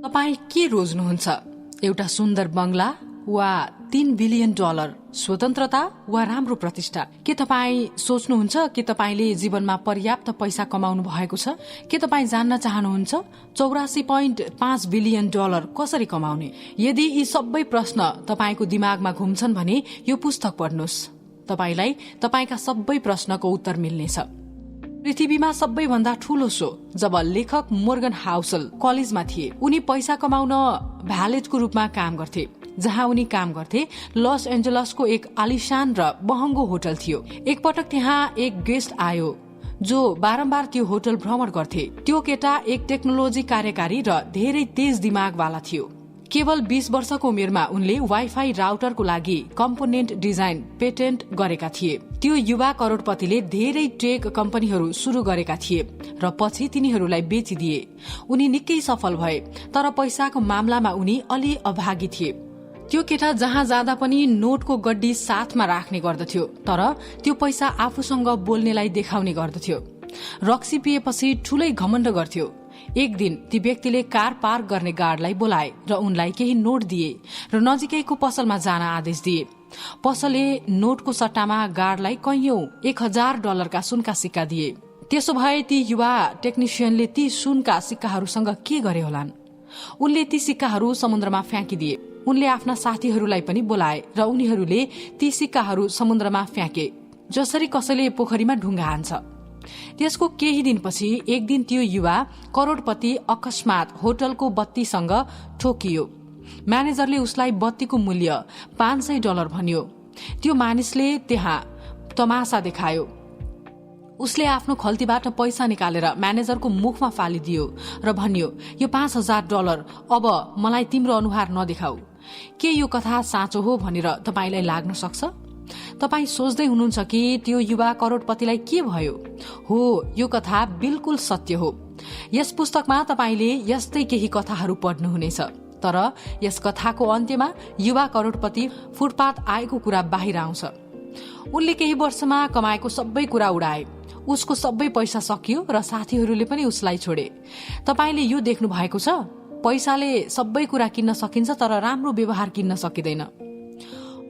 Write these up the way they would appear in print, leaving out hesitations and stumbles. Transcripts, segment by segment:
तपाईँ के रोज्नुहुन्छ? एउटा सुन्दर बंगला वा $3 बिलियन, स्वतन्त्रता वा राम्रो प्रतिष्ठा? के तपाईँ सोच्नुहुन्छ कि तपाईले जीवनमा पर्याप्त पैसा कमाउनु भएको छ? के तपाईँ जान्न चाहनुहुन्छ $84.5 बिलियन कसरी कमाउने? यदि यी सबै प्रश्न तपाईको दिमागमा घुम्छन् भने यो पुस्तक पढ्नुहोस्। तपाईलाई तपाईका सबै प्रश्नको उत्तर मिल्नेछ। पृथ्वीमा सबैभन्दा ठूलो शो जब लेखक मोर्गन हाउसल कलेजमा थिए। उनी पैसा कमाउन भ्यालेटको रूपमा काम गर्थे। जहाँ उनी काम गर्थे लस एन्जलसको एक आलिशान र महँगो होटल थियो। एकपटक त्यहाँ एक गेस्ट आयो जो बारम्बार त्यो होटल भ्रमण गर्थे। त्यो केटा एक टेक्नोलोजी कार्यकारी र धेरै तेज दिमागवाला थियो। केवल 20 वर्षको उमेरमा उनले वाइफाई राउटरको लागि कम्पोनेन्ट डिजाइन पेटेन्ट गरेका थिए। त्यो युवा करोडपतिले धेरै टेक कम्पनीहरू शुरू गरेका थिए र पछि तिनीहरूलाई बेचिदिए। उनी निकै सफल भए, तर पैसाको मामलामा उनी अलि अभागी थिए। त्यो केटा जहाँ जाँदा पनि नोटको गड्डी साथमा राख्ने गर्दथ्यो, तर त्यो पैसा आफूसँग बोल्नेलाई देखाउने गर्दथ्यो। रक्सी पिएपछि ठूलै घमण्ड गर्थ्यो। एक दिन ती व्यक्तिले कार पार्क गर्ने गार्डलाई बोलाए र उनलाई केही नोट दिए र नजिकैको पसलमा जान आदेश दिए। पसलले नोटको सट्टामा गार्डलाई कैयौं $1000 का सुनका सिक्का दिए। त्यसो भए ती युवा टेक्निशियनले ती सुनका सिक्काहरूसँग के गरे होलान्? उनले ती सिक्काहरू समुद्रमा फ्याँकिदिए। उनले आफ्ना साथीहरूलाई पनि बोलाए र उनीहरूले ती सिक्काहरू समुद्रमा फ्याँके जसरी कसैले पोखरीमा ढुङ्गा हान्छ। त्यसको केही दिनपछि एक दिन त्यो युवा करोडपति अकस्मात होटलको बत्तीसँग ठोकियो। म्यानेजरले उसलाई बत्तीको मूल्य $500 भन्यो। त्यो मानिसले त्यहाँ तमासा देखायो। उसले आफ्नो खल्तीबाट पैसा निकालेर म्यानेजरको मुखमा फालिदियो र भन्यो, यो $5000, अब मलाई तिम्रो अनुहार नदेखाऊ। के यो कथा साँचो हो भनेर तपाईलाई लाग्न सक्छ? तपाई सोच्दै हुनुहुन्छ कि त्यो युवा करोडपतिलाई के भयो? हो, यो कथा बिल्कुल सत्य हो। यस पुस्तकमा तपाईले यस्तै केही कथाहरू पढ्नुहुनेछ। तर यस कथाको अन्त्यमा युवा करोडपति फुटपाथ आएको कुरा बाहिर आउँछ। उनले केही वर्षमा कमाएको सबै कुरा उडाए। उसको सबै पैसा सकियो र साथीहरूले पनि उसलाई छोडे। तपाईले यो देख्नु भएको छ? पैसाले सबै कुरा किन्न सकिन्छ, तर राम्रो व्यवहार किन्न सकिँदैन।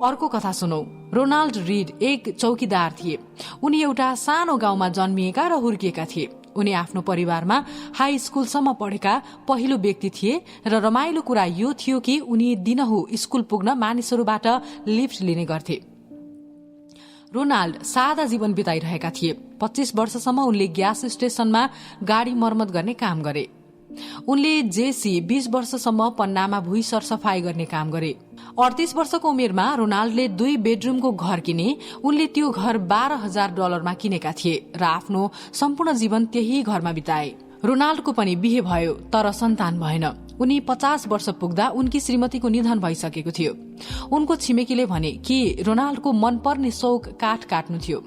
अर्को कथा सुनौ। रोनाल्ड रीड एक चौकीदार थिए। उनी एउटा सानो गाउँमा जन्मिएका र हुर्किएका थिए। उनी आफ्नो परिवारमा हाई स्कुलसम्म पढेका पहिलो व्यक्ति थिए र रमाइलो कुरा यो थियो कि उनी दिनहु स्कुल पुग्न मानिसहरूबाट लिफ्ट लिने गर्थे। रोनाल्ड सादा जीवन बिताइरहेका थिए। 25 वर्षसम्म उनले ग्यास स्टेशनमा गाडी मर्मत गर्ने काम गरे। उनले जेसी 20 वर्षसम्म पन्नामा भुइँ सरसफाई गर्ने काम गरे। 38 वर्षको उमेरमा रोनाल्डले 2 बेडरुमको घर किने। उनले त्यो घर $12,000 मा किनेका थिए र आफ्नो सम्पूर्ण जीवन त्यही घरमा बिताए। रोनाल्डको पनि बिहे भयो, तर सन्तान भएन। उनी 50 वर्ष पुग्दा उनकी श्रीमतीको निधन भइसकेको थियो। उनको छिमेकीले भने कि रोनाल्डको मनपर्ने शौक काठ काट्नु थियो।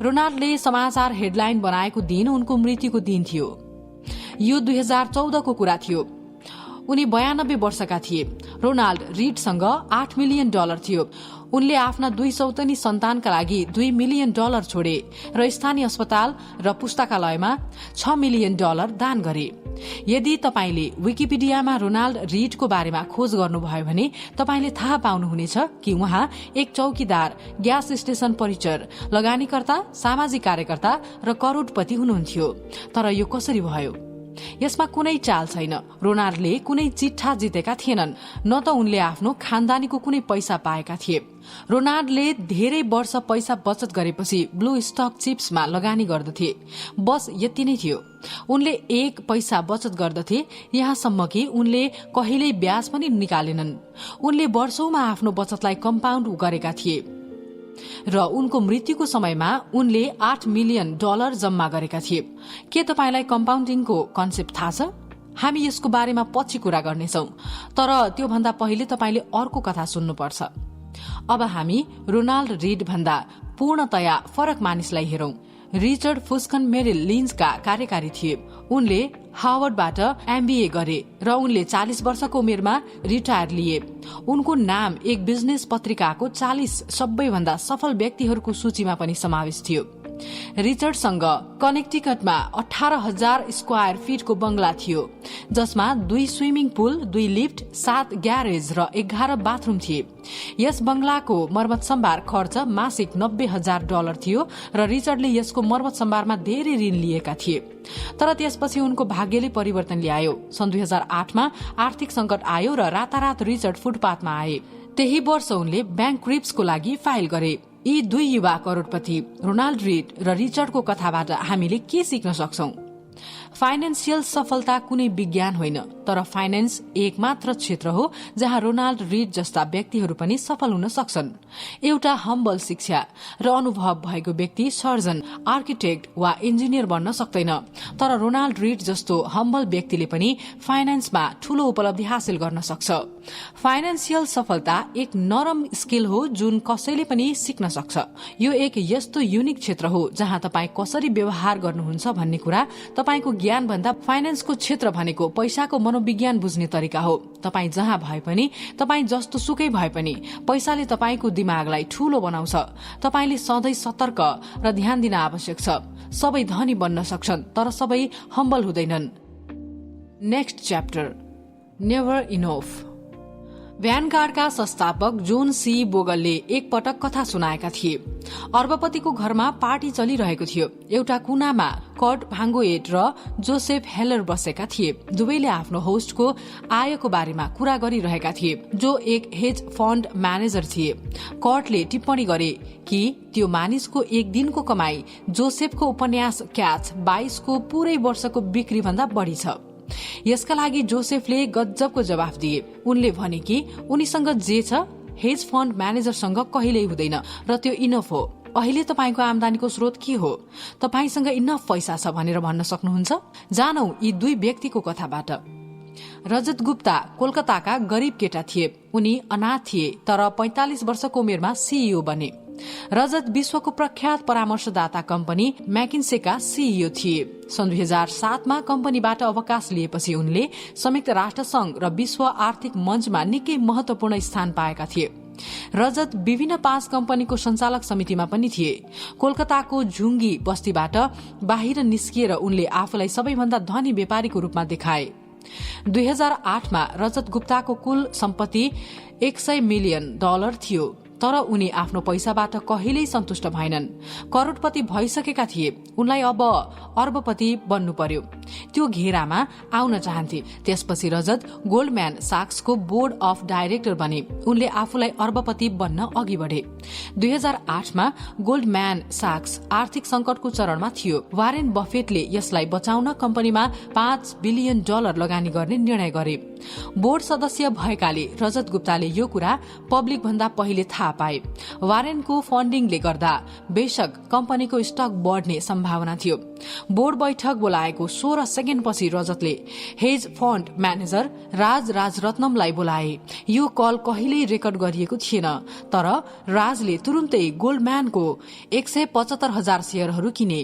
रोनाल्डले समाचार हेडलाइन बनाएको दिन उनको मृत्युको दिन थियो। यो 2014 को कुरा थियो। उनी 92 वर्षका थिए। रोनाल्ड रीडसँग $8 मिलियन थियो। उनले आफ्ना 2 सौतनी सन्तानका लागि $2 मिलियन छोडे र स्थानीय अस्पताल र पुस्तकालयमा $6 मिलियन दान गरे। यदि तपाईले विकिपीडियामा रोनाल्ड रीडको बारेमा खोज गर्नुभयो भने तपाईले थाहा पाउनुहुनेछ कि उहाँ एक चौकीदार, ग्यास स्टेशन परिचर, लगानीकर्ता, सामाजिक कार्यकर्ता र करोडपति हुनुहुन्थ्यो। तर यो कसरी भयो? यसमा कुनै चाल छैन। रोनाल्डले कुनै चिट्ठा जितेका थिएनन्, न त उनले आफ्नो खानदानीको कुनै पैसा पाएका थिए। रोनाल्डले धेरै वर्ष पैसा बचत गरेपछि ब्लू स्टक चिप्समा लगानी गर्दथे। बस यति नै थियो। उनले एक पैसा बचत गर्दथे, यहाँसम्म कि उनले कहिल्यै ब्याज पनि निकालेनन्। उनले वर्षौंमा आफ्नो बचतलाई कम्पाउन्ड गरेका थिए र उनको मृत्युको समयमा उनले $8 मिलियन जम्मा गरेका थिए। के तपाईलाई कम्पाउन्डिङको कन्सेप्ट थाहा छ? हामी यसको बारेमा पछि कुरा गर्नेछौं, तर त्यो भन्दा पहिले तपाईले अर्को कथा सुन्नुपर्छ। अब हामी रोनाल्ड रीड भन्दा पूर्णतया फरक मानिसलाई हेरौं। रिचर्ड फुस्कन मेरिल लिन्चका कार्यकारी थिए। उनले हार्वर्डबाट एमबीए गरे र उनले 40 वर्षको उमेरमा रिटायर लिए। उनको नाम एक बिजनेस पत्रिकाको 40 सबैभन्दा सफल व्यक्तिहरूको सूचीमा पनि समावेश थियो। रिचर्डसँग कनेक्टिकटमा 18,000 स्क्वायर फिटको बंगला थियो, जसमा 2 स्विमिङ पुल, 2 लिफ्ट, 7 ग्यारेज र 11 बाथरूम थिए। यस बंगलाको मर्मत सम्भार खर्च मासिक $90,000 थियो र रिचर्डले यसको मर्मत सम्भारमा धेरै ऋण लिएका थिए। तर त्यसपछि उनको भाग्यले परिवर्तन ल्यायो। सन् 2008मा आर्थिक संकट आयो र रातारात रिचर्ड फुटपाथमा आए। त्यही वर्ष उनले ब्याङ्क्रिप्ट्सको लागि फाइल गरे। यी 2 युवा करोडपति रोनाल्ड रीड र रिचर्डको कथाबाट हामीले के सिक्न सक्छौं? फाइनेन्सियल सफलता कुनै विज्ञान होइन, तर फाइनेन्स एक मात्र क्षेत्र हो जहाँ रोनाल्ड रीड जस्ता व्यक्तिहरू पनि सफल हुन सक्छन्। एउटा हम्बल शिक्षा र अनुभव भएको व्यक्ति सर्जन, आर्किटेक्ट वा इन्जिनियर बन्न सक्दैन, तर रोनाल्ड रीड जस्तो हम्बल व्यक्तिले पनि फाइनेन्समा ठूलो उपलब्धि हासिल गर्न सक्छ। फाइनेन्सियल सफलता एक नरम स्किल हो जुन कसैले पनि सिक्न सक्छ। यो एक यस्तो युनिक क्षेत्र हो जहाँ तपाईँ कसरी व्यवहार गर्नुहुन्छ भन्ने कुरा तपाईको ज्ञान भन्दा फाइनेन्सको क्षेत्र भनेको पैसाको मनोविज्ञान बुझ्ने तरिका हो। तपाईँ जहाँ भए पनि, तपाईँ जस्तो सुकै भए पनि, पैसाले तपाईको दिमागलाई ठूलो बनाउँछ। तपाईले सधैँ सतर्क र ध्यान दिन आवश्यक छ। सबै धनी बन्न सक्छन्, तर सबै हम्बल हुँदैनन्। Next chapter, never enough. भ्यानगार्डका संस्थापक जोन सी बोगलले एक पटक कथा सुनाएका थिए। अर्बपतिको घरमा पार्टी चलिरहेको थियो। एउटा कुनामा कर्ट भाङ्गोएट र जोसेफ हेलर बसेका थिए। दुवैले आफ्नो होस्टको आयको बारेमा कुरा गरिरहेका थिए, जो एक हेज फण्ड म्यानेजर थिए। कर्टले टिप्पणी गरे कि त्यो मानिसको एक दिनको कमाई जोसेफको उपन्यास क्याच 22 को पूरै वर्षको बिक्री भन्दा बढ़ी छ। यसका लागि जोसेफले गजबको जवाफ दिए। उनले भने कि उनीसँग जे छ हेज फण्ड म्यानेजरसँग कहिल्यै हुँदैन र त्यो इनफ हो। अहिले तपाईको आमदानीको स्रोत के हो? तपाईसँग इनफ पैसा छ भनेर भन्न सक्नुहुन्छ? जानौ यी 2 व्यक्तिको कथाबाट। रजत गुप्ता कोलकाताका गरीब केटा थिए। उनी अनाथ थिए, तर 45 वर्षको उमेरमा सीईओ बने। रजत विश्वको प्रख्यात परामर्शदाता कम्पनी मैकिन्सेका सीईओ थिए। सन् 2007 मा कम्पनीबाट अवकाश लिएपछि उनले संयुक्त राष्ट्र संघ र विश्व आर्थिक मञ्चमा निकै महत्वपूर्ण स्थान पाएका थिए। रजत विभिन्न 5 कम्पनीको संचालक समितिमा पनि थिए। कोलकाताको झुंगी बस्तीबाट बाहिर निस्किएर उनले आफूलाई सबैभन्दा धनी व्यापारीको रूपमा देखाए। 2008 मा रजत गुप्ताको कुल सम्पत्ति $100 मिलियन थियो, तर उनी आफ्नो पैसाबाट कहिल्यै सन्तुष्ट भएनन्। करोडपति भइसकेका थिए, उनलाई अब अर्बपति बन्नु पर्यो। त्यो घेरामा आउन चाहन्थे। त्यसपछि रजत गोल्डम्यान साक्सको बोर्ड अफ डाइरेक्टर बने। उनले आफूलाई अर्बपति बन्न अघि बढे। 2008 मा गोल्डम्यान साक्स आर्थिक संकटको चरणमा थियो। वारेन बफेटले यसलाई बचाउन कम्पनीमा $5 बिलियन लगानी गर्ने निर्णय गरे। बोर्ड सदस्य भएकाले रजत गुप्ताले यो कुरा पब्लिक भन्दा पहिले थाहा पाए। वारेनको फन्डिङले गर्दा बेशक कम्पनीको स्टक बढ्ने सम्भावना थियो। बोर्ड बैठक बोलाएको 16 सेकेन्डपछि रजतले हेज फण्ड म्यानेजर राजरत्नमलाई बोलाए। यो कल कहिल्यै रेकर्ड गरिएको थिएन, तर राजले तुरुन्तै गोल्डम्यानको 175,000 शेयरहरू किने।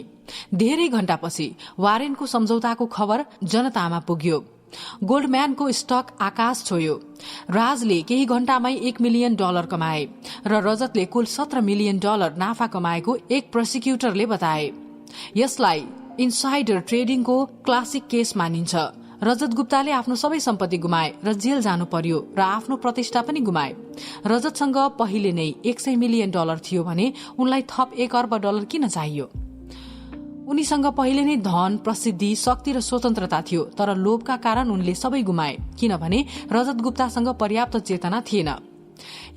धेरै घण्टापछि वारेनको सम्झौताको खबर जनतामा पुग्यो। गोल्डम्यानको स्टक आकाश छोयो। राजले केही घण्टामै $1 मिलियन कमाए र रजतले कुल $17 मिलियन नाफा कमाएको एक प्रोसिक्युटरले बताए। यसलाई इनसाइडर ट्रेडिङको क्लासिक केस मानिन्छ। रजत गुप्ताले आफ्नो सबै सम्पत्ति गुमाए र जेल जानु पर्यो र आफ्नो प्रतिष्ठा पनि गुमाए। रजतसँग पहिले नै $100 मिलियन थियो भने उनलाई थप $1 अर्ब किन चाहियो? उनीसँग पहिले नै धन, प्रसिद्धि, शक्ति र स्वतन्त्रता थियो, तर लोभका कारण उनले सबै गुमाए, किनभने रजत गुप्तासँग पर्याप्त चेतना थिएन।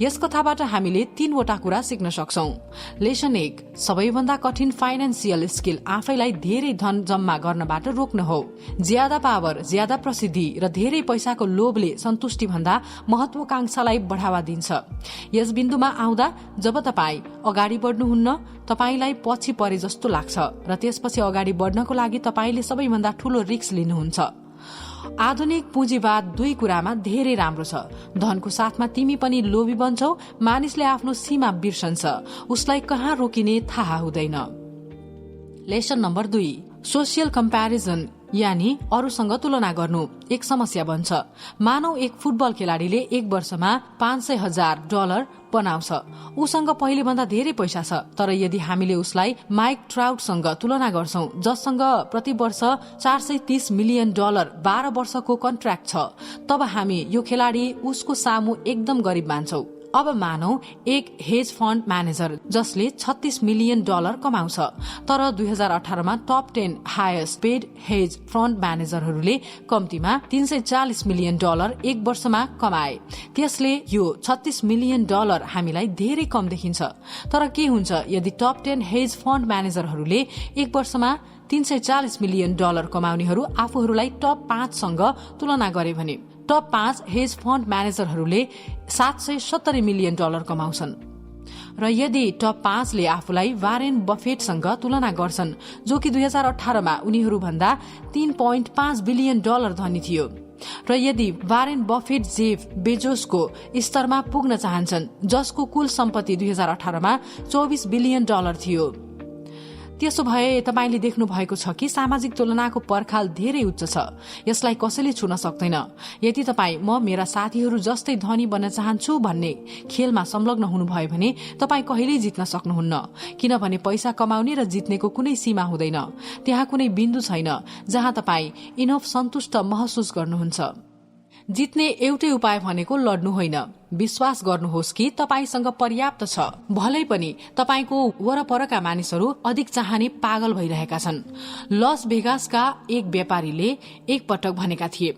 यस कथाबाट हामीले 3 वटा कुरा सिक्न सक्छौं। लेसन 1, सबैभन्दा कठिन फाइनेन्सियल स्किल आफैलाई धेरै धन जम्मा गर्नबाट रोक्न हो। ज्यादा पावर, ज्यादा प्रसिद्धि र धेरै पैसाको लोभले सन्तुष्टि भन्दा महत्वाकांक्षालाई बढ़ावा दिन्छ। यस बिन्दुमा आउँदा जब तपाईँ अगाडि बढ्नुहुन्न, तपाईलाई पछि परे जस्तो लाग्छ र त्यसपछि अगाडि बढ्नको लागि तपाईले सबैभन्दा ठूलो रिस्क लिनुहुन्छ। आधुनिक पुँजीवाद 2 कुरामा धेरै राम्रो छ। धनको साथमा तिमी पनि लोभी बन्छौ। मानिसले आफ्नो सीमा बिर्सन्छ, उसलाई कहाँ रोकिने थाहा हुँदैन। लेसन नम्बर 2, सोसियल कम्प्यारिजन यानी अरूसँग तुलना गर्नु एक समस्या बन्छ। मानौ एक फुटबल खेलाडीले एक वर्षमा $500,000 बनाउँछ। उसँग पहिले भन्दा धेरै पैसा छ, तर यदि हामीले उसलाई माइक ट्राउटसँग तुलना गर्छौं, जससँग प्रति वर्ष $430 मिलियन 12 वर्षको कन्ट्र्याक्ट छ, तब हामी यो खेलाडी उसको सामु एकदम गरिब मान्छौं। अब मानौ एक हेज फण्ड म्यानेजर जसले $36 मिलियन कमाउँछ, तर 2018 मा top 10 highest paid hedge fund म्यानेजरहरूले कम्तीमा $340 मिलियन एक वर्षमा कमाए। त्यसले यो $36 मिलियन हामीलाई धेरै कम देखिन्छ। तर के हुन्छ यदि टप 10 हेज फण्ड म्यानेजरहरूले एक वर्षमा $340 मिलियन कमाउनेहरू आफूहरूलाई टप 5 सँग तुलना गरे भने? टप 5 हेज फण्ड म्यानेजरहरूले $770 मिलियन कमाउँछन्। र यदि टप 5 ले आफूलाई वारेन बफेटसँग तुलना गर्छन्, जो कि 2018 मा उनीहरू भन्दा $3.5 बिलियन धनी थियो, र यदि वारेन बफेट जेफ बेजोसको स्तरमा पुग्न चाहन्छन्, जसको कुल सम्पत्ति 2018 मा $24 बिलियन थियो, त्यसो भए तपाईले देख्नु भएको छ कि सामाजिक तुलनाको पर्खाल धेरै उच्च छ। यसलाई कसैले छुन सक्दैन। यदि तपाई म मेरा साथीहरू जस्तै धनी बन्न चाहन्छु भन्ने खेलमा संलग्न हुनुभयो भने तपाई कहिल्यै जित्न सक्नुहुन्न, किनभने पैसा कमाउने र जित्नेको कुनै सीमा हुँदैन। त्यहाँ कुनै बिन्दु छैन जहाँ तपाई इनफ सन्तुष्ट महसुस गर्नुहुन्छ। जित्ने एउटै उपाय भनेको लड्नु होइन। विश्वास गर्नुहोस् कि तपाईसँग पर्याप्त छ, भलै पनि तपाईको वरपरका मानिसहरू अधिक चाहने पागल भइरहेका छन्। लस भेगासका एक व्यापारीले एक पटक भनेका थिए,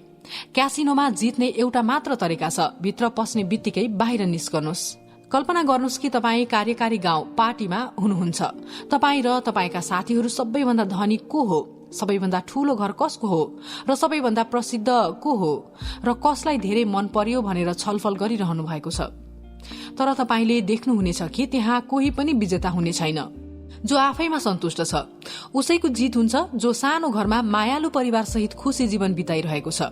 क्यासिनोमा जित्ने एउटा मात्र तरिका छ, भित्र पस्ने बित्तिकै बाहिर निस्कनुहोस्। कल्पना गर्नुहोस् कि तपाई कार्यकारी गाउँ पार्टीमा हुनुहुन्छ। तपाई र तपाईका साथीहरू सबैभन्दा धनी को हो, सबैभन्दा ठूलो घर कसको हो, र सबैभन्दा प्रसिद्ध को हो, र कसलाई धेरै मन पर्यो भनेर छलफल गरिरहनु भएको छ। तर तपाईले देख्नुहुनेछ कि त्यहाँ कोही पनि विजेता हुने छैन। जो आफैमा सन्तुष्ट छ उसैको जित हुन्छ, जो सानो घरमा मायालु परिवार सहित खुशी जीवन बिताइरहेको छ।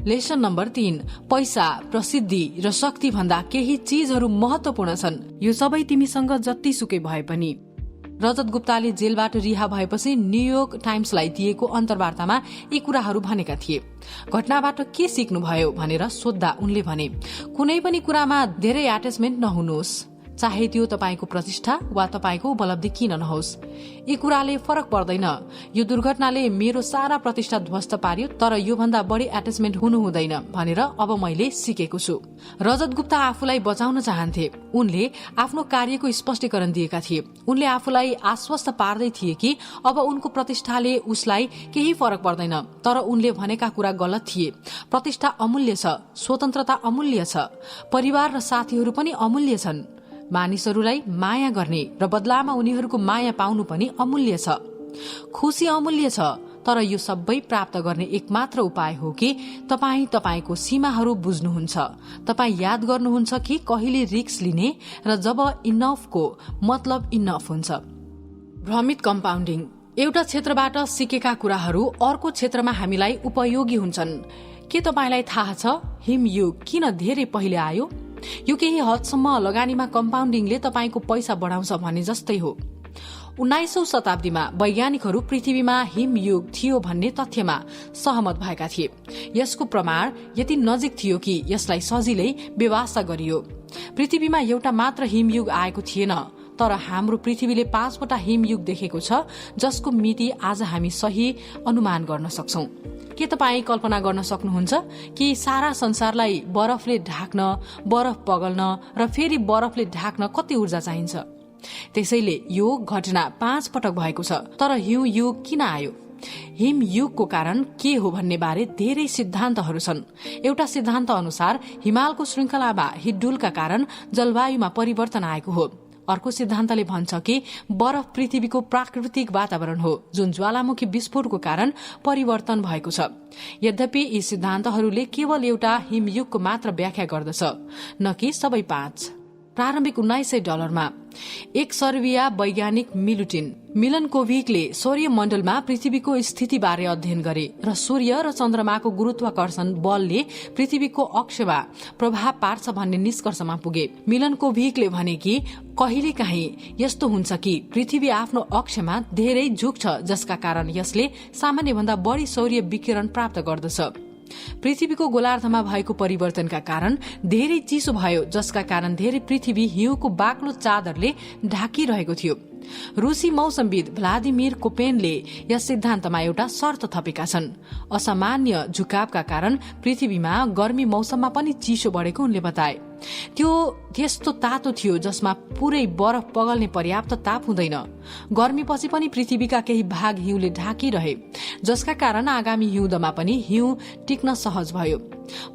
लेसन नम्बर 3, पैसा, प्रसिद्धि र शक्ति भन्दा केही चीजहरू महत्वपूर्ण छन्। यो सबै तिमीसँग जतिसुकै भए पनि। रजत गुप्ताले जेलबाट रिहा भएपछि न्यूयोर्क टाइम्सलाई दिएको अन्तर्वार्तामा यी कुराहरू भनेका थिए। घटनाबाट के सिक्नुभयो भनेर सोध्दा उनले भने, कुनै पनि कुरामा धेरै एट्याचमेन्ट नहुनुहोस्, चाहे त्यो तपाईको प्रतिष्ठा वा तपाईको उपलब्धि किन नहोस्। यी कुराले फरक पर्दैन। यो दुर्घटनाले मेरो सारा प्रतिष्ठा ध्वस्त पार्यो, तर यो भन्दा बढी एट्याचमेन्ट हुनु हुँदैन भनेर अब मैले सिकेको छु। रजत गुप्ता आफूलाई बचाउन चाहन्थे। उनले आफ्नो कार्यको स्पष्टीकरण दिएका थिए। उनले आफूलाई आश्वस्त पार्दै थिए कि अब उनको प्रतिष्ठाले उसलाई केही फरक पर्दैन, तर उनले भनेका कुरा गलत थिए। प्रतिष्ठा अमूल्य छ, स्वतन्त्रता अमूल्य छ, परिवार र साथीहरू पनि अमूल्य छन्। मानिसहरूलाई माया गर्ने र बदलामा उनीहरूको माया पाउनु पनि अमूल्य छ। खुशी अमूल्य छ, तर यो सबै प्राप्त गर्ने एकमात्र उपाय हो कि तपाई तपाईको सीमाहरू बुझ्नुहुन्छ। तपाई याद गर्नुहुन्छ कि कहिले रिस्क लिने र जब इनफको मतलब इनफ हुन्छ। भ्रमित कम्पाउन्डिङ। एउटा क्षेत्रबाट सिकेका कुराहरू अर्को क्षेत्रमा हामीलाई उपयोगी हुन्छन्। के तपाईलाई थाहा छ हिमयुग किन धेरै पहिले आयो? यो केही हदसम्म लगानीमा कम्पाउन्डिङले तपाईको पैसा बढाउँछ भने जस्तै हो। 19औं शताब्दीमा वैज्ञानिकहरू पृथ्वीमा हिमयुग थियो भन्ने तथ्यमा सहमत भएका थिए। यसको प्रमाण यति नजिक थियो कि यसलाई सजिलै व्यवस्था गरियो। पृथ्वीमा एउटा मात्र हिमयुग आएको थिएन, तर हाम्रो पृथ्वीले 5 वटा हिमयुग देखेको छ, जसको मिति आज हामी सही अनुमान गर्न सक्छौं। के तपाई कल्पना गर्न सक्नुहुन्छ कि सारा संसारलाई बरफले ढाक्न, बरफ पगल्न र फेरि बरफले ढाक्न कति ऊर्जा चाहिन्छ? त्यसैले यो घटना 5 पटक भएको छ। तर हिमयुग किन आयो? हिमयुगको कारण के हो भन्ने बारे धेरै सिद्धान्तहरू छन्। एउटा सिद्धान्त अनुसार हिमालको श्रृंखलामा हिटडुलका कारण जलवायुमा परिवर्तन आएको हो। अर्को सिद्धान्तले भन्छ कि बरफ पृथ्वीको प्राकृतिक वातावरण हो, जुन ज्वालामुखी विस्फोटको कारण परिवर्तन भएको छ। यद्यपि यी सिद्धान्तहरूले केवल एउटा हिमयुगको मात्र व्याख्या गर्दछ, न कि सबै 5। प्रारम्भिक $1900 एक सर्बिया वैज्ञानिक मिलनकोभिकले सौर्य मण्डलमा पृथ्वीको स्थितिबारे अध्ययन गरे र सूर्य र चन्द्रमाको गुरुत्वाकर्षण बलले पृथ्वीको अक्षमा प्रभाव पार्छ भन्ने निष्कर्षमा पुगे। मिलनकोभिकले भने कि कहिलेकाहीँ यस्तो हुन्छ कि पृथ्वी आफ्नो अक्षमा धेरै झुक्छ, जसका कारण यसले सामान्यभन्दा बढ़ी सौर्य विकिरण प्राप्त गर्दछ। पृथ्वीको गोलार्धमा भएको परिवर्तनका कारण धेरै चिसो भयो, जसका कारण धेरै पृथ्वी हिउँको बाक्लो चादरले ढाकिरहेको थियो। रूसी मौसमविद भ्लादिमिर कोपेनले यस सिद्धान्तमा एउटा शर्त थपेका छन्। असामान्य झुकावका कारण पृथ्वीमा गर्मी मौसममा पनि चिसो बढेको उनले बताए। त्यो त्यस्तो तातो थियो जसमा पुरै बरफ पगल्ने पर्याप्त ताप हुँदैन। गर्मीपछि पनि पृथ्वीका केही भाग हिउँले ढाकिरहे, जसका कारण आगामी हिउँदमा पनि हिउँ टिक्न सहज भयो।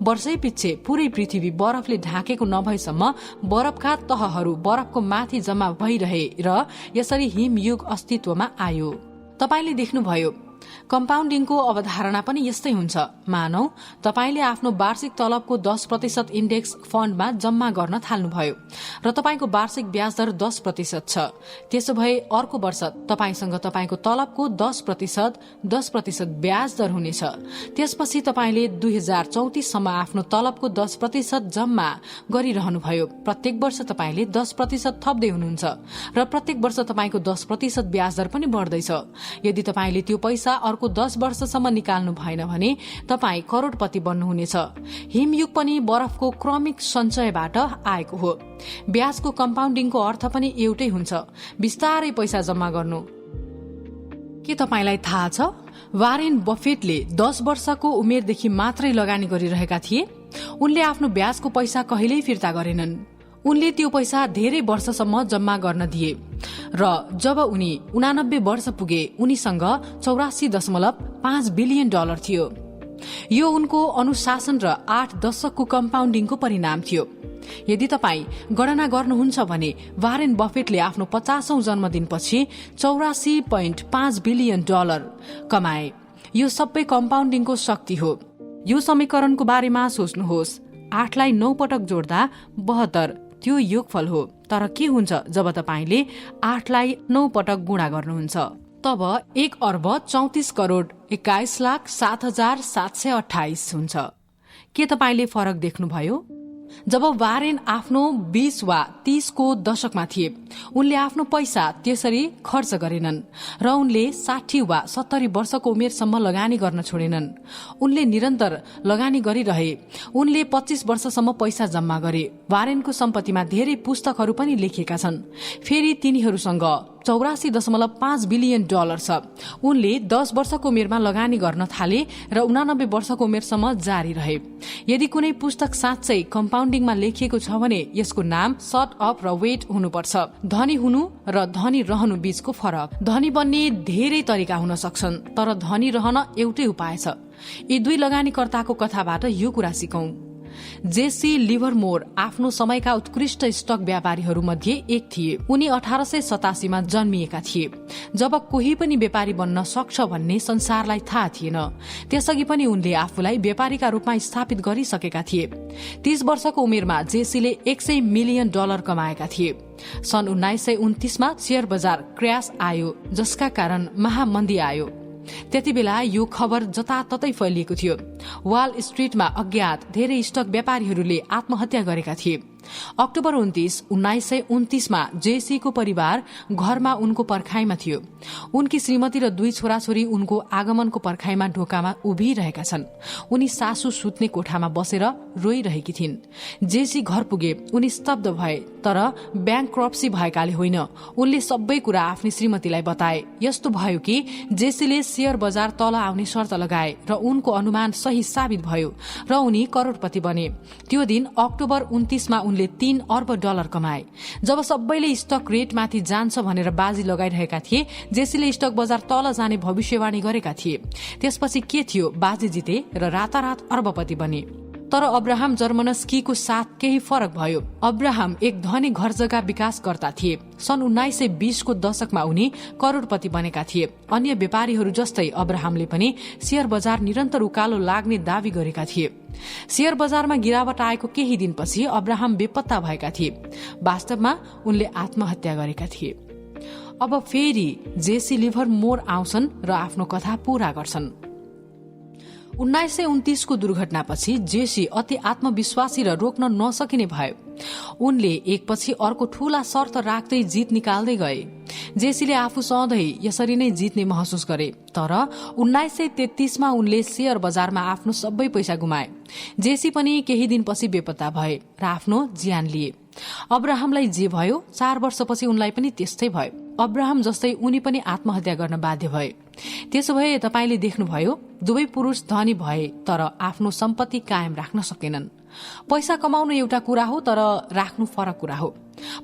वर्षै पछि पुरै पृथ्वी बरफले ढाकेको नभएसम्म बरफका तहहरू बरफको माथि जम्मा भइरहे र यसरी हिमयुग अस्तित्वमा आयो। तपाईले देख्नुभयो, कम्पाउन्डिङको अवधारणा पनि यस्तै हुन्छ। मानौ तपाईले आफ्नो वार्षिक तलबको 10% इन्डेक्स फण्डमा जम्मा गर्न थाल्नुभयो र तपाईको वार्षिक ब्याज दर 10% छ। त्यसो भए अर्को वर्ष तपाईसँग तपाईको तलबको 10% ब्याज दर हुनेछ। त्यसपछि तपाईले 2034 सम्म आफ्नो तलबको 10% जम्मा गरिरहनुभयो। प्रत्येक वर्ष तपाईले 10% थप्दै हुनुहुन्छ र प्रत्येक वर्ष तपाईको 10% ब्याज दर पनि बढ्दैछ। यदि तपाईले त्यो पैसा अर्को 10 वर्षसम्म निकाल्नु भएन भने तपाई करोडपति बन्नुहुनेछ। हिमयुग पनि बरफको क्रमिक सञ्चयबाट आएको हो। ब्याजको कम्पाउन्डिङको अर्थ पनि एउटै हुन्छ, बिस्तारै पैसा जम्मा गर्नु। के तपाईलाई थाहा छ, वारेन बफेटले 10 वर्षको उमेरदेखि मात्रै लगानी गरिरहेका थिए। उनले आफ्नो ब्याजको पैसा कहिल्यै फिर्ता गरेनन्। उनले त्यो पैसा धेरै वर्षसम्म जम्मा गर्न दिए र जब उनी 89 वर्ष पुगे उनीसँग $84.5 बिलियन थियो। यो उनको अनुशासन र 8 दशकको कम्पाउन्डिङको परिणाम थियो। यदि तपाई गणना गर्नुहुन्छ भने वारेन बफेटले आफ्नो 50औं जन्मदिनपछि $84.5 बिलियन कमाए। यो सबै कम्पाउन्डिङको शक्ति हो। यो समीकरणको बारेमा सोच्नुहोस्। 8 लाई 9 पटक जोड्दा 72 त्यो योगफल हो। तर के हुन्छ जब तपाईले 8 लाई 9 पटक गुणा गर्नुहुन्छ? तब 1,34,21,07,728 हुन्छ। के तपाईले फरक देख्नुभयो? जब वारेन आफ्नो 20 वा 30 को दशकमा थिए उनले आफ्नो पैसा त्यसरी खर्च गरेनन् र उनले 60 वा 70 वर्षको उमेरसम्म लगानी गर्न छोडेनन्। उनले निरन्तर लगानी गरिरहे। उनले 25 वर्षसम्म पैसा जम्मा गरे। वारेनको सम्पत्तिमा धेरै पुस्तकहरू पनि लेखिएका छन्। फेरि तिनीहरूसँग $84.5 बिलियन छ। उनले 10 वर्षको उमेरमा लगानी गर्न थाले र 89 वर्षको उमेरसम्म जारी रहे। यदि कुनै पुस्तक साँच्चै कम्पाउन्डिङमा लेखिएको छ भने यसको नाम शट अप र वेट हुनुपर्छ। धनी हुनु र धनी रहनु बीचको फरक। धनी बन्ने धेरै तरिका हुन सक्छन्, तर धनी रहन एउटै उपाय छ। यी दुई लगानीकर्ताको कथाबाट यो कुरा सिकौं। जेसी लिभरमोर आफ्नो समयका उत्कृष्ट स्टक व्यापारीहरू मध्ये एक थिए। उनी 1887 मा जन्मिएका थिए, जब कोही पनि व्यापारी बन्न सक्छ भन्ने संसारलाई थाहा थिएन। त्यसअघि पनि उनले आफूलाई व्यापारीका रूपमा स्थापित गरिसकेका थिए। 30 वर्षको उमेरमा जेसीले $100 मिलियन कमाएका थिए। सन् 1929 मा शेयर बजार क्र्याश आयो, जसका कारण महामन्दी आयो। त्यति बेला यो खबर जताततै फैलिएको थियो। वाल स्ट्रीटमा अज्ञात धेरै स्टक व्यापारीहरूले आत्महत्या गरेका थिए। अक्टोबर 29, 1929 मा जेसीको परिवार घरमा उनको पर्खाइमा थियो। उनकी श्रीमती र 2 छोराछोरी उनको आगमनको पर्खाइमा ढोकामा उभिरहेका छन्। उनी सासू सुत्ने कोठामा बसेर रोइरहेकी थिइन्। जेसी घर पुगे उनी स्तब्ध भए, तर ब्याङ्क्रप्सी भएकाले होइन। उनले सबै कुरा आफ्नी श्रीमतीलाई बताए। यस्तो भयो कि जेसीले शेयर बजार तल आउने शर्त लगाए र उनको अनुमान सही साबित भयो र उनी करोडपति बने। त्यो दिन अक्टोबर 29 मा उनले $3 अर्ब कमाए। जब सबैले स्टक रेट माथि जान्छ भनेर बाजी लगाइरहेका थिए, जेसीले स्टक बजार तल जाने भविष्यवाणी गरेका थिए। त्यसपछि के थियो? बाजी जिते र रातारात अर्बपति बने। तर अब्राहम जर्मनस्कीको साथ केही फरक भयो। अब्राहम एक धनी घर जग्गा विकासकर्ता थिए। सन् 1920 को दशकमा उनी करोडपति बनेका थिए। अन्य व्यापारीहरू जस्तै अब्राहमले पनि शेयर बजार निरन्तर उकालो लाग्ने दावी गरेका थिए। शेयर बजारमा गिरावट आएको केही दिनपछि अब्राहम बेपत्ता भएका थिए। वास्तवमा उनले आत्महत्या गरेका थिए। अब फेरि जेसी लिभरमोर आउँछन् र आफ्नो कथा पूरा गर्छन्। 1929 को दुर्घटनापछि जेसी अति आत्मविश्वासी र रोक्न नसकिने भयो। उनले एकपछि अर्को ठूला शर्त राख्दै जित निकाल्दै गए। जेसीले आफू सधैँ यसरी नै जित्ने महसुस गरे। तर 1933 उनले शेयर बजारमा आफ्नो सबै पैसा गुमाए। जेसी पनि केही दिनपछि बेपत्ता भए र आफ्नो ज्यान लिए। अब्राहमलाई जे भयो 4 वर्षपछि उनलाई पनि त्यस्तै भयो। अब्राहम जस्तै उनी पनि आत्महत्या गर्न बाध्य भए। त्यसो भए तपाईले देख्नुभयो, दुवै पुरुष धनी भए तर आफ्नो सम्पत्ति कायम राख्न सकेनन्। पैसा कमाउनु एउटा कुरा हो, तर राख्नु फरक कुरा हो।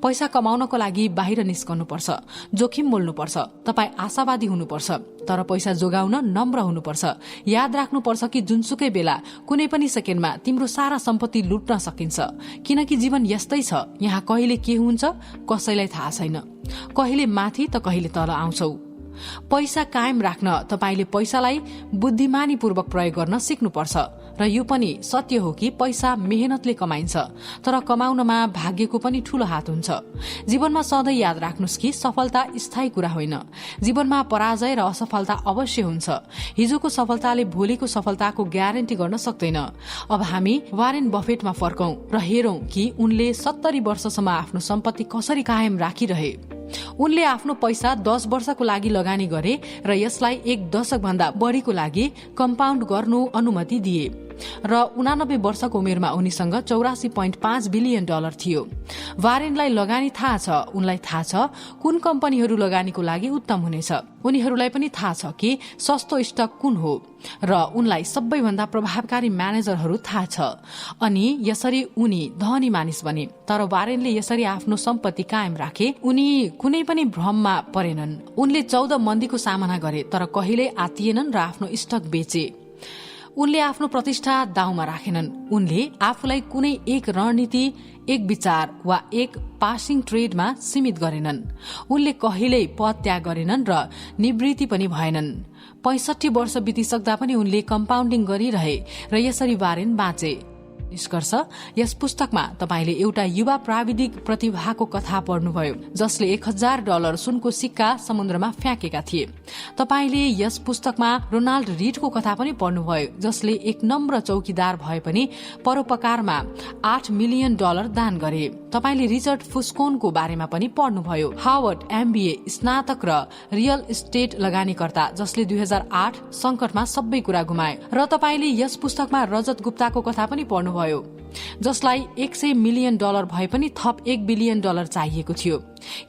पैसा कमाउनको लागि बाहिर निस्कनुपर्छ, जोखिम मोल्नुपर्छ, तपाई आशावादी हुनुपर्छ, तर पैसा जोगाउन नम्र हुनुपर्छ। याद राख्नुपर्छ कि जुनसुकै बेला कुनै पनि सेकेन्डमा तिम्रो सारा सम्पत्ति लुट्न सकिन्छ, किनकि जीवन यस्तै छ। यहाँ कहिले के हुन्छ कसैलाई थाहा छैन। कहिले माथि त कहिले तल आउँछौ। पैसा कायम राख्न तपाईले पैसालाई बुद्धिमानीपूर्वक प्रयोग गर्न सिक्नुपर्छ। र यो पनि सत्य हो कि पैसा मेहनतले कमाइन्छ, तर कमाउनमा भाग्यको पनि ठूलो हात हुन्छ। जीवनमा सधैँ याद राख्नुस् कि सफलता स्थायी कुरा होइन। जीवनमा पराजय र असफलता अवश्य हुन्छ। हिजोको सफलताले भोलिको सफलताको ग्यारेन्टी गर्न सक्दैन। अब हामी वारेन बफेटमा फर्कौं र हेरौं कि उनले 70 वर्षसम्म आफ्नो सम्पत्ति कसरी कायम राखिरहे। उनले आफ्नो पैसा 10 वर्षको लागि लगानी गरे र यसलाई 1 दशक भन्दा बढ़ीको लागि कम्पाउन्ड गर्नु अनुमति दिए र 89 वर्षको उमेरमा उनीसँग $84.5 बिलियन थियो। वारेनलाई लगानी थाहा छ। उनलाई थाहा छ कुन कम्पनीहरू लगानीको लागि उत्तम हुनेछ। उनीहरूलाई पनि थाहा छ कि सस्तो स्टक कुन हो र उनलाई सबैभन्दा प्रभावकारी म्यानेजरहरू थाहा छ। अनि यसरी उनी धनी मानिस बने। तर वारेनले यसरी आफ्नो सम्पत्ति कायम राखे। उनी कुनै पनि भ्रममा परेनन्। उनले 14 मन्दीको सामना गरे तर कहिल्यै आतिएनन् र आफ्नो स्टक बेचे। उनले आफ्नो प्रतिष्ठा दाउमा राखेनन्। उनले आफूलाई कुनै एक रणनीति, एक विचार वा एक पासिङ ट्रेडमा सीमित गरेनन्। उनले कहिल्यै पद त्याग गरेनन् र निवृत्ति पनि भएनन्। 65 वर्ष बितिसक्दा पनि उनले कम्पाउन्डिङ गरिरहे र यसरी वारेन बाँचे। निष्कर्ष, यस पुस्तकमा तपाईले एउटा युवा प्राविधिक प्रतिभाको कथा पढ्नुभयो जसले $1000 सुनको सिक्का समुद्रमा फ्याँकेका थिए। तपाईले यस पुस्तकमा रोनाल्ड रीडको कथा पनि पढ्नुभयो जसले एक नम्र चौकीदार भए पनि परोपकारमा $8 मिलियन दान गरे। तपाईले रिचर्ड फुस्कोनको बारेमा पनि पढ्नुभयो, हार्वर्ड MBA स्नातक र रियल इस्टेट लगानीकर्ता जसले 2008 संकटमा सबै कुरा गुमाए। र तपाईले यस पुस्तकमा रजत गुप्ताको कथा पनि पढ्नुभयो जसलाई $100 मिलियन भए पनि थप $1 बिलियन चाहिएको थियो।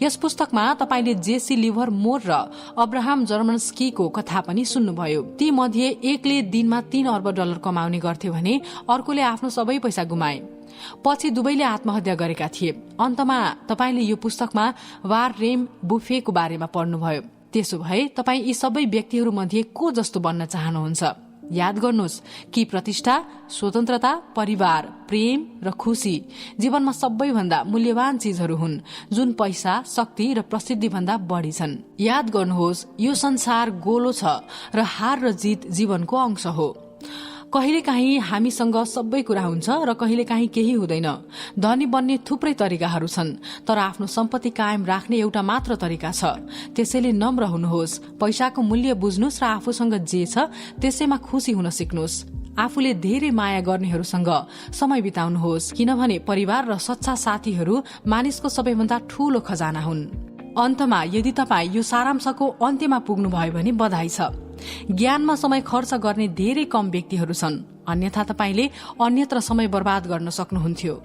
यस पुस्तकमा तपाईले जेसी लिभरमोर र अब्राहम जर्मनस्कीको कथा पनि सुन्नुभयो। ती मध्ये एकले दिनमा $3 अर्ब कमाउने गर्थे भने अर्कोले आफ्नो सबै पैसा गुमाए। पछि दुवैले आत्महत्या गरेका थिए। अन्तमा तपाईले यो पुस्तकमा वारेन बुफेको बारेमा पढ्नुभयो। त्यसो भए तपाई यी सबै व्यक्तिहरू मध्ये को जस्तो बन्न चाहनुहुन्छ? याद गर्नुहोस् कि प्रतिष्ठा, स्वतन्त्रता, परिवार, प्रेम र खुशी जीवनमा सबैभन्दा मूल्यवान चीजहरू हुन् जुन पैसा, शक्ति र प्रसिद्धि भन्दा बढ़ी छन्। याद गर्नुहोस्, यो संसार गोलो छ र हार र जित जीवनको अंश हो। कहिलेकाहीँ हामीसँग सबै कुरा हुन्छ र कहिलेकाहीँ केही हुँदैन। धनी बन्ने थुप्रै तरिकाहरू छन्, तर आफ्नो सम्पत्ति कायम राख्ने एउटा मात्र तरिका छ। त्यसैले नम्र हुनुहोस्, पैसाको मूल्य बुझ्नुहोस् र आफूसँग जे छ त्यसैमा खुशी हुन सिक्नुहोस्। आफूले धेरै माया गर्नेहरूसँग समय बिताउनुहोस्, किनभने परिवार र सच्चा साथीहरू मानिसको सबैभन्दा ठूलो खजाना हुन्। अन्तमा यदि तपाई यो सारांशको अन्त्यमा पुग्नुभयो भने बधाई छ। ज्ञानमा समय खर्च गर्ने धेरै कम व्यक्तिहरू छन्, अन्यथा तपाईले अन्यत्र समय बर्बाद गर्न सक्नुहुन्थ्यो।